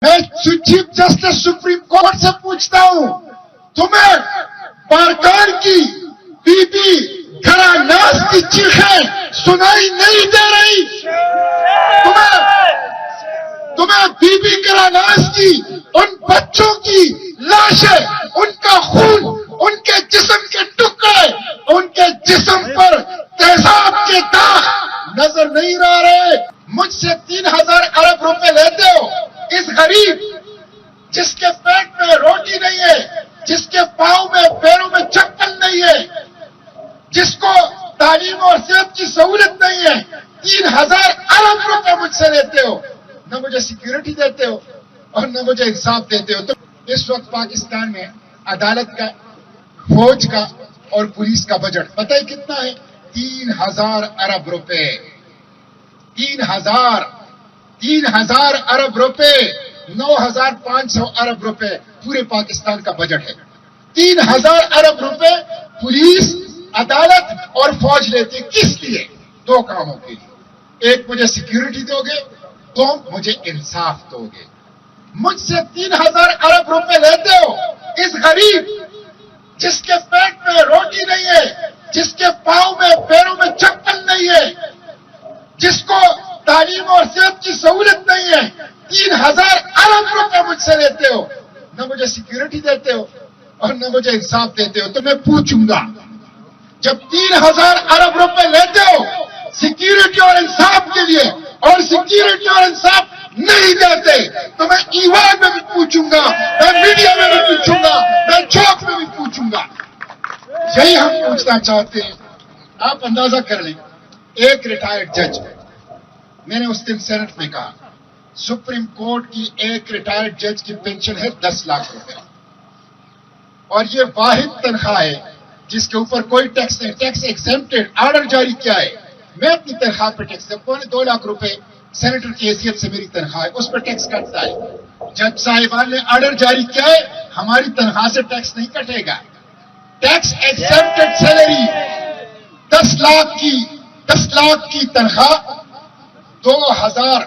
मैं chief justice supreme court से पूछता हूं, तुम्हें बारकान की बीबी घरानाज की चीखें सुनाई नहीं दे रही? तुम्हें बीबी घरानाज की उन बच्चों की लाशें, उनका खून, उनके जिस्म के टुकड़े, उनके जिस्म पर तेजाब के दाग नजर नहीं आ रहे? मुझसे 3000 अरब रुपए लेते हो, इस गरीब जिसके पेट में रोटी नहीं है, जिसके पांव में पैरों में चप्पल नहीं है, जिसको तालीम और सेहत की सहूलत नहीं है, 3000 अरब रुपए मुझसे लेते हो, न मुझे सिक्योरिटी देते हो और न मुझे इंसाफ देते हो। तो इस वक्त पाकिस्तान में अदालत का, फौज का और पुलिस का बजट पता है कितना है? 3000 अरब रुपए। 3000 अरब रुपए, 9500 अरब रुपए पूरे पाकिस्तान का बजट है। 3000 अरब रुपए पुलिस, अदालत और फौज लेती है। किस लिए? 2 कामों के लिए। एक, मुझे सिक्योरिटी दोगे, 2, मुझे इंसाफ दोगे। मुझसे 3000 अरब रुपए लेते हो, इस गरीब जिसके पेट में रोटी नहीं है, जिसके पांव में पैरों में चप्पल नहीं है, जिसको तालीम और सेहत की सहूलत नहीं है, 3000 अरब रुपए मुझसे लेते हो, न मुझे सिक्योरिटी देते हो और न मुझे इंसाफ देते हो। तो मैं पूछूंगा, जब 3000 अरब रुपए लेते हो सिक्योरिटी और इंसाफ के लिए और सिक्योरिटी और इंसाफ नहीं देते, तो मैं ईवान में भी पूछूंगा, मैं मीडिया में भी पूछूंगा, मैं चौक में भी पूछूंगा। यही हम पूछना चाहते हैं। आप अंदाजा कर लें, एक रिटायर्ड जज, मैंने उस दिन सेनेट में कहा, सुप्रीम कोर्ट की एक रिटायर्ड जज की पेंशन है 10 लाख रुपए, और ये वाहिद तनख्वाह है जिसके ऊपर कोई टैक्स नहीं, टैक्स एक्सेम्प्टेड, ऑर्डर जारी किया है। मैं अपनी तनख्वाह पर टैक्स, 2 लाख रुपए सेनेटर की हैसियत से मेरी तनख्वाह है, उस पर टैक्स कटता है। जज साहिबान ने ऑर्डर जारी किया है, हमारी तनख्वाह से टैक्स नहीं कटेगा। टैक्स एक्सेप्टेड सैलरी 10 लाख की तनख्वाह, 2000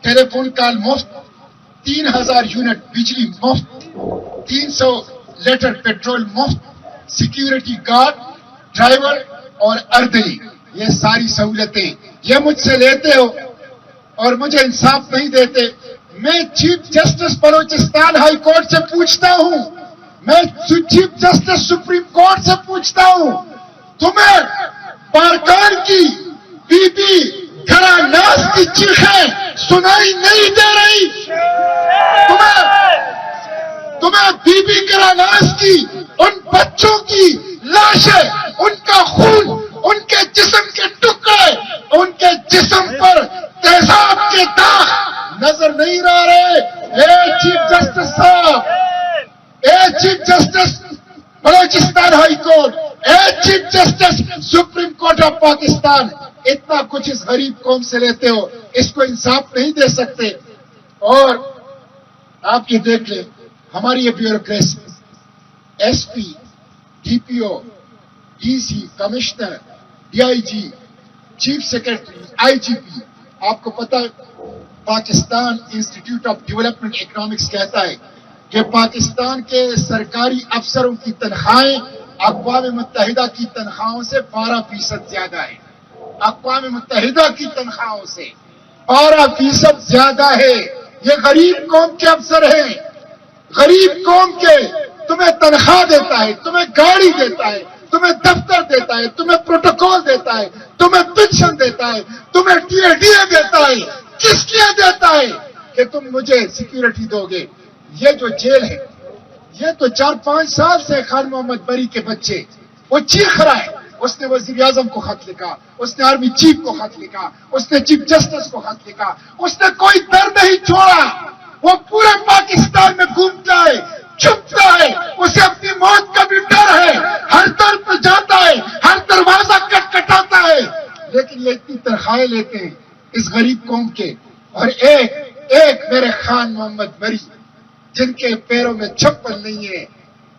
टेलीफोन कॉल मुफ्त, 3000 यूनिट बिजली मुफ्त, 300 लीटर पेट्रोल मुफ्त, सिक्योरिटी गार्ड, ड्राइवर और अर्दली, ये सारी सहूलतें ये मुझसे लेते हो और मुझे इंसाफ नहीं देते। मैं chief justice Balochistan high court से पूछता हूं, मैं चीफ जस्टिस सुप्रीम कोर्ट से पूछता हूं, तुम्हें बारकान की बीबी घरानाज की चीखें सुनाई नहीं दे रही? तुम्हें बीबी घरानाज की उन बच्चों की लाशें, उनका खून, उनके जिस्म के टुकड़े, उनके जिस्म पर तेजाब के दाग नजर नहीं आ रहे? चीफ जस्टिस साहब, chief justice Balochistan high court, chief justice supreme court of Pakistan, इतना कुछ इस गरीब कौम से लेते हो, इसको इंसाफ नहीं दे सकते। और आप ये देख लें, हमारी ये bureaucracy, SP, DPO, DC, commissioner, DIG, chief secretary, IGP, आपको पता है Pakistan institute of development economics कहता है कि पाकिस्तान के सरकारी अफसरों की तनख्वाहें अक़वाम मुत्तहिदा की तनख्वाहों से 12% ज्यादा है। अक़वाम मुत्तहिदा की तनख्वाहों से 12% ज्यादा है। ये गरीब कौम के अफसर हैं, गरीब कौम के। तुम्हें तनख्वाह देता है, तुम्हें गाड़ी देता है, तुम्हें दफ्तर देता है, तुम्हें प्रोटोकॉल देता है, तुम्हें पेंशन देता है, तुम्हें टीएडीए देता है। किस लिए देता है? कि तुम मुझे सिक्योरिटी दोगे। ये जो जेल है, ये तो 4-5 साल से खान मोहम्मद बरी के बच्चे, वो चीख रहा है। उसने वजीर आजम को खत लिखा, उसने आर्मी चीफ को खत लिखा, उसने चीफ जस्टिस को खत लिखा, उसने कोई डर नहीं छोड़ा। वो पूरे पाकिस्तान में घूमता है, छुपता है, उसे अपनी मौत का भी डर है, हर दर पर जाता है, हर दरवाजा खटखटाता है, लेकिन ये इतनी तनख्वाहें लेते हैं इस गरीब कौम के। और एक मेरे खान मोहम्मद बरी, जिनके पैरों में चप्पल नहीं है,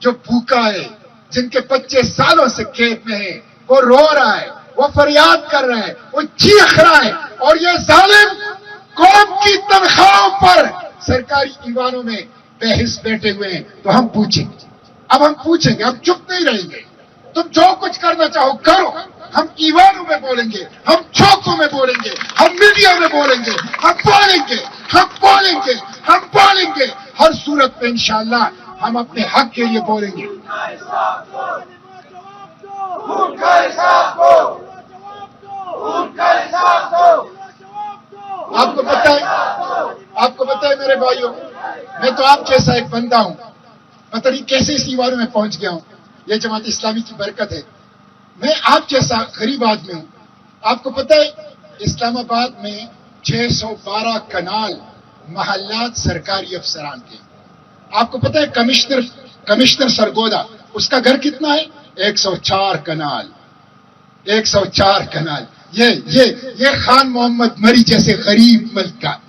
जो भूखा है, जिनके बच्चे सालों से खेत में है, वो रो रहा है, वो फरियाद कर रहा है, वो चीख रहा है, और ये जालिम कौम की तनख्वाहों पर सरकारी ईवानों में बेहिस बैठे हुए हैं, तो हम पूछेंगे, अब हम पूछेंगे, हम चुप नहीं रहेंगे। तुम जो कुछ करना चाहो करो, हम ईवानों में बोलेंगे, हम चौकों में बोलेंगे, हम मीडिया में बोलेंगे, हम बोलेंगे, हम बोलेंगे, हम बोलेंगे। हर सूरत में इंशाअल्लाह हम अपने हक के लिए बोलेंगे। आपको पता है मेरे भाइयों, मैं तो आप जैसा एक बंदा हूं, पता नहीं कैसे इस ईवानों में पहुंच गया हूं। ये जमात इस्लामी की बरकत है। मैं आप जैसा गरीब आदमी हूं। आपको पता है इस्लामाबाद में 612 कनाल महल्लात सरकारी अफसरान के। आपको पता है कमिश्नर सरगोदा, उसका घर कितना है? 104 कनाल। 104 कनाल। ये खान मोहम्मद मरी जैसे गरीब मुल्क का,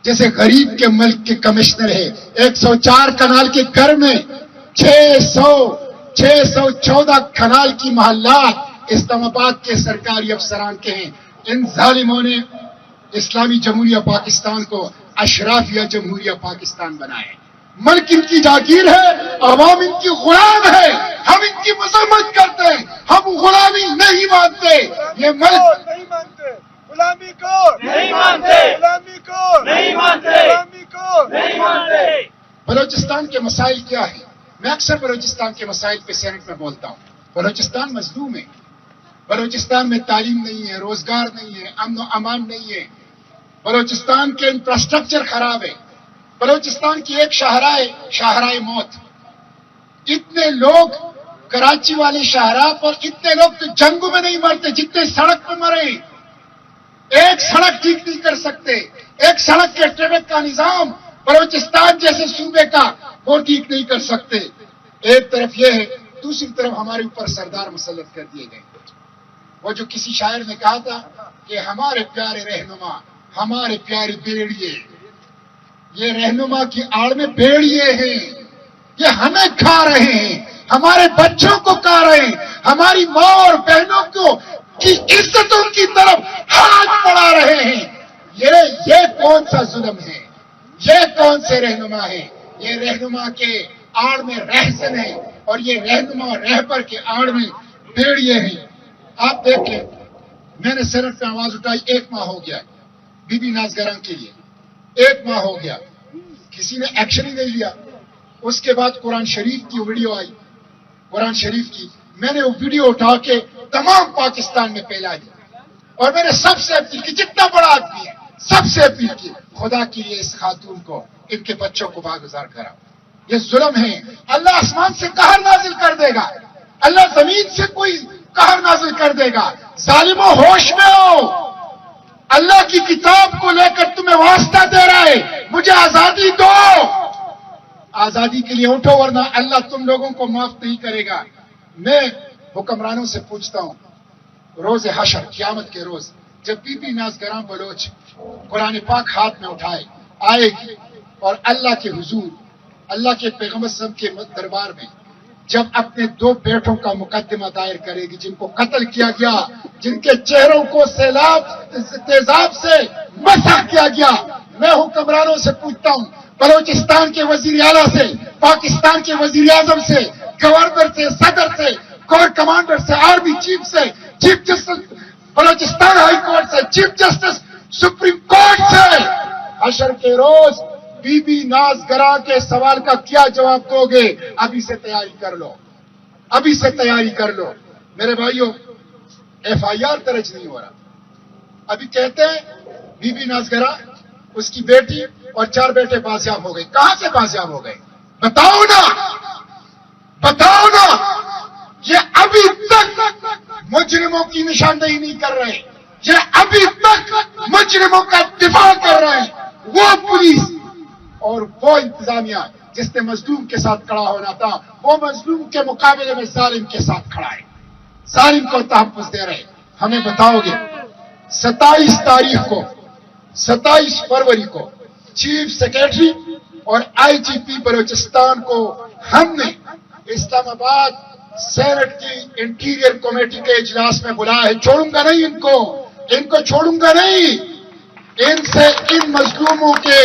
जैसे गरीब के मुल्क के कमिश्नर है। 104 कनाल के घर में 614 कनाल की महल्लात इस्लामाबाद के सरकारी अफसरान के हैं। इन जालिमों ने इस्लामी जमहूरिया पाकिस्तान को अशराफिया जमहूरिया पाकिस्तान बनाया। मुल्क इनकी जागीर है, अवाम इनकी गुलाम है। हम इनकी मजम्मत करते हैं, हम गुलामी नहीं मानते। ये मुल्क नहीं मानते, गुलामी को नहीं मानते, गुलामी को नहीं मानते, गुलामी को नहीं मानते। बलोचिस्तान के मसाइल क्या है? मैं अक्सर बलोचिस्तान के मसाइल पे सेनेट में बोलता हूँ। बलोचिस्तान मजलूम है। बलोचिस्तान में तालीम नहीं है, रोजगार नहीं है, अमन व अमान नहीं है। बलोचिस्तान के इंफ्रास्ट्रक्चर खराब है। बलोचिस्तान की एक शाहराए मौत। इतने लोग कराची वाले शाहराह पर, इतने लोग तो जंगों में नहीं मरते जितने सड़क पर मरे। एक सड़क ठीक नहीं कर सकते, एक सड़क के ट्रैफिक का निजाम बलोचिस्तान जैसे सूबे का वो ठीक नहीं कर सकते। एक तरफ ये है, दूसरी तरफ हमारे ऊपर सरदार मुसल्लत कर दिए गए। वो जो किसी शायर ने कहा था कि हमारे प्यारे रहनुमा, हमारे प्यारे बेड़िए, ये रहनुमा की आड़ में बेड़िए हैं। ये हमें खा रहे हैं, हमारे बच्चों को खा रहे हैं, हमारी माँ और बहनों को की इज्जतों की तरफ हाथ बढ़ा रहे हैं। ये कौन सा जुल्म है? ये कौन से रहनुमा है? ये रहनुमा के आड़ में रहसन है और ये रहनुमा रहबर के आड़ में बेड़िए हैं। आप देखें, मैंने सेनेट में आवाज उठाई, 1 माह हो गया बीबी नाज़गरां के लिए। 1 माह हो गया, किसी ने एक्शन ही नहीं लिया। उसके बाद कुरान शरीफ की वीडियो आई, कुरान शरीफ की, मैंने वो वीडियो उठा के तमाम पाकिस्तान में फैला दी और मैंने सबसे अपील की, जितना बड़ा आदमी है सबसे अपील की, खुदा के लिए इस खातून को, इनके बच्चों को बागुजार कराओ। ये जुल्म है। अल्लाह आसमान से कहर नाजिल कर देगा, अल्लाह जमीन से कोई कहर नाजिल कर देगा। जालिमों होश में हो, अल्लाह की किताब को लेकर तुम्हें वास्ता दे रहा है, मुझे आजादी दो। आजादी के लिए उठो वरना अल्लाह तुम लोगों को माफ नहीं करेगा। मैं हुक्मरानों से पूछता हूं, रोज हशर क़यामत के रोज जब बीबी नाज़गरां बलोच कुरान पाक हाथ में उठाए आएगी और अल्लाह के हुजूर, अल्लाह के पैगंबर सब के दरबार में जब अपने 2 बेटों का मुकदमा दायर करेगी, जिनको कत्ल किया गया, जिनके चेहरों को तेजाब से मसख किया गया, मैं हुक्मरानों से पूछता हूं, बलोचिस्तान के वजीर आला से, पाकिस्तान के वजीर आजम से, गवर्नर से, सदर से, कोर कमांडर से, आर्मी चीफ से, chief justice Balochistan high court से, चीफ जस्टिस सुप्रीम कोर्ट से, हशर के रोज बीबी नाज़गरां के सवाल का क्या जवाब दोगे? अभी से तैयारी कर लो, अभी से तैयारी कर लो। मेरे भाइयों, FIR दर्ज नहीं हो रहा। अभी कहते हैं बीबी नाज़गरां, उसकी बेटी और 4 बेटे बाजियाब हो गए। कहां से बाजियाब हो गए? बताओ ना, बताओ ना। ये अभी तक मुजरिमों की निशानदेही नहीं कर रहे, ये अभी तक मुजरिमों का दिफा कर रहे हैं। वो पुलिस और वो इंतजामिया जिसने मजलूम के साथ खड़ा होना था, वो मजलूम के मुकाबले में जालिम के साथ खड़ा है, जालिम को तहफ्फुज दे रहे। हमें बताओगे 27 तारीख को, 27 फरवरी को चीफ सेक्रेटरी और IGP बलोचिस्तान को हमने इस्लामाबाद सेनेट की इंटीरियर कमेटी के इजलास में बुलाया है। छोड़ूंगा नहीं इनको, इनको छोड़ूंगा नहीं। इनसे, इन मजलूमों के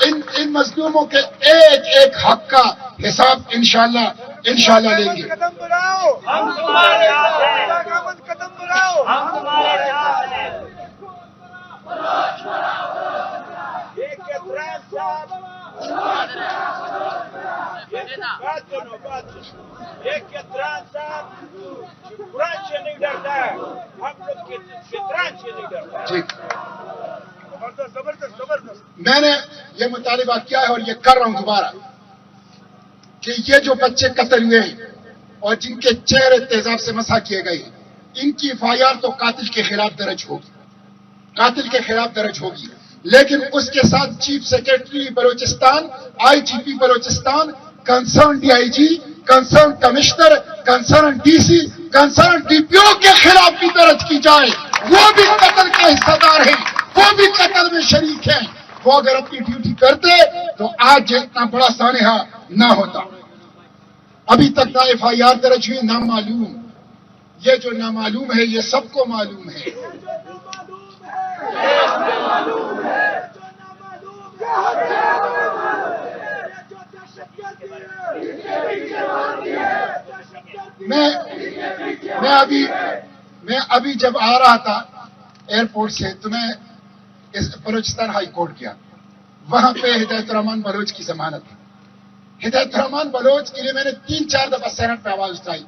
ان مظلوموں کے ایک ایک حق کا حساب انشاءاللہ لیں گے. قدم بڑھاؤ, ہم تمہارے ساتھ ہیں. قدم بڑھاؤ, ہم تمہارے ساتھ ہیں. ایک اعتراض صاحب, بات سنو. ایک اعتراض صاحب قرآن سے نہیں ڈرتا ہے, ہم لوگ قرآن سے نہیں ڈرتا ہے. ٹھیک, زبردست. میں نے یہ مطالبہ کیا ہے اور یہ کر رہا ہوں دوبارہ کہ یہ جو بچے قتل ہوئے ہیں اور جن کے چہرے تیزاب سے مسح کیے گئے ہیں, ان کی FIR تو قاتل کے خلاف درج ہوگی, لیکن اس کے ساتھ chief secretary Balochistan, IGP Balochistan, concern DIG, concern commissioner, concern DC, concern DPO کے خلاف بھی درج کی جائے. وہ بھی قتل کے حصہ دار ہیں, وہ بھی قتل میں شریک ہیں. وہ اگر اپنی ڈیوٹی کرتے تو آج اتنا بڑا سانحہ نہ ہوتا. ابھی تک نہ FIR درج ہوئی, نامعلوم. یہ جو نامعلوم ہے یہ سب کو معلوم ہے. میں ابھی جب آ رہا تھا ایئرپورٹ سے تو میں بلوچستان ہائی کورٹ گیا. وہاں پہ ہدایت الرحمان بلوچ کی ضمانت ہے. ہدایت الرحمان بلوچ کے لیے میں نے 3-4 دفعہ سینٹ پہ آواز اٹھائی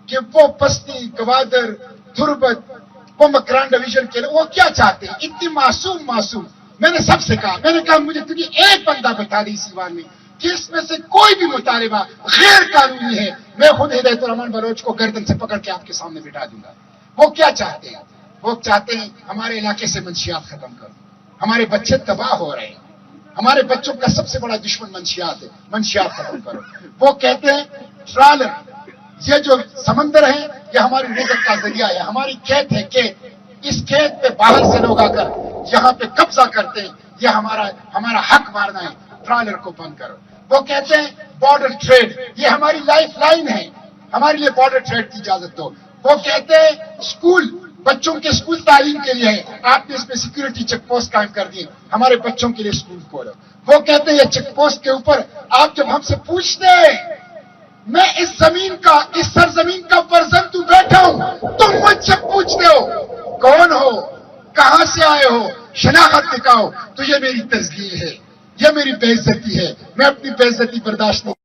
کہ وہ بستی, گوادر, تربت, وہ مکران ڈویژن کے لیے وہ کیا چاہتے ہیں, اتنی معصوم. میں نے سب سے کہا, میں نے کہا مجھے تجھے ایک بندہ بتا دی اس ایوان میں کہ اس میں سے کوئی بھی مطالبہ غیر قانونی ہے, میں خود ہدایت الرحمان بلوچ کو گردن سے پکڑ کے آپ کے سامنے بٹھا دوں گا. وہ کیا چاہتے ہیں؟ وہ چاہتے ہیں ہمارے علاقے سے منشیات ختم کرو. ہمارے بچے تباہ ہو رہے ہیں, ہمارے بچوں کا سب سے بڑا دشمن منشیات ہے, منشیات ختم کرو. وہ کہتے ہیں ٹرالر, یہ جو سمندر ہے یہ ہماری رزق کا ذریعہ ہے, ہماری کھیت ہے, اس کھیت پہ باہر سے لوگ آ کر یہاں پہ قبضہ کرتے ہیں, یہ ہمارا حق مارنا ہے, ٹرالر کو بند کرو. وہ کہتے ہیں بارڈر ٹریڈ, یہ ہماری لائف لائن ہے, ہمارے لیے بارڈر ٹریڈ کی اجازت دو. وہ کہتے ہیں اسکول, بچوں کے اسکول تعلیم کے لیے ہے, آپ نے اس میں سیکورٹی چیک پوسٹ قائم کر دیے, ہمارے بچوں کے لیے اسکول کھولو. وہ کہتے ہیں یہ چیک پوسٹ کے اوپر آپ جب ہم سے پوچھتے ہیں, میں اس سرزمین کا فرزند بیٹھا ہوں, تم مجھ سے پوچھتے ہو کون ہو, کہاں سے آئے ہو, شناخت دکھاؤ, تو یہ میری تذلیل ہے, یہ میری بے عزتی ہے. میں اپنی بے عزتی برداشت نہیں